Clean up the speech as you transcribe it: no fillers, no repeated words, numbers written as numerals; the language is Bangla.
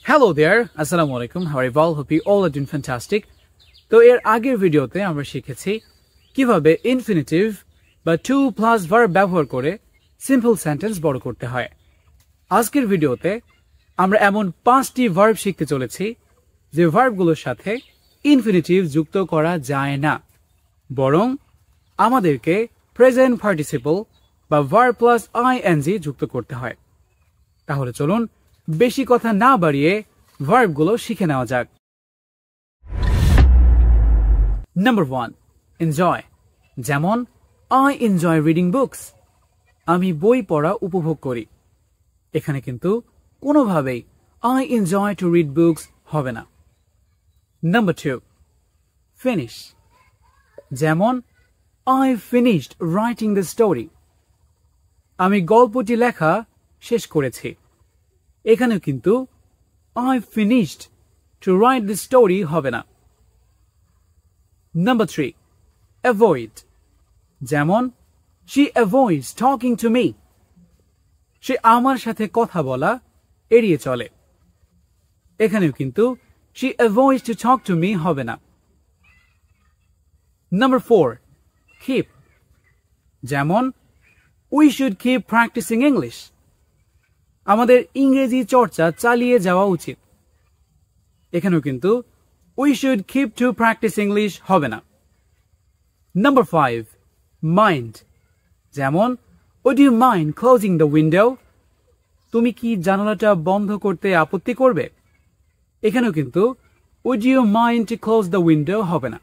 Hello there, Assalamu alaikum. How are you all? Hope you all are doing fantastic. তো এর আগের ভিডিওতে আমরা শিখেছি কিভাবে ইনফিনিটিভ বা টু প্লাস ভার্ব ব্যবহার করে সিম্পল সেন্টেন্স বড় করতে হয়। আজকের ভিডিওতে আমরা এমন 5টি ভার্ব শিখতে চলেছি যে ভার্বগুলোর সাথে ইনফিনিটিভ যুক্ত করা যায় না, বরং আমাদেরকে প্রেজেন্ট পার্টিসিপল বা ভার্ব প্লাস আইএনজি যুক্ত করতে হয়। তাহলে চলুন বেশি কথা না বাড়িয়ে ভার্বগুলো শিখে নেওয়া যাক। Number 1, enjoy. যেমন I enjoy reading books, আমি বই পড়া উপভোগ করি। এখানে কিন্তু কোনোভাবেই I enjoy to read books হবে না। Number 2, finish। যেমন I finished writing the story, আমি গল্পটি লেখা শেষ করেছি। এখানেও কিন্তু I finished to write the story হবে না। Number 3, avoid। যেমন she avoids talking to me, সে আমার সাথে কথা বলা এড়িয়ে চলে। এখানেও কিন্তু she avoids to talk to me হবে না। Number 4, keep। যেমন we should keep practicing English, আমাদের ইংরেজি চর্চা চালিয়ে যাওয়া উচিত। এখানেও কিন্তু we should keep to practice English হবে না। Number 5, mind। যেমন would you mind closing the window, তুমি কি জানালাটা বন্ধ করতে আপত্তি করবে? এখানেও কিন্তু would you mind to close the window হবে না।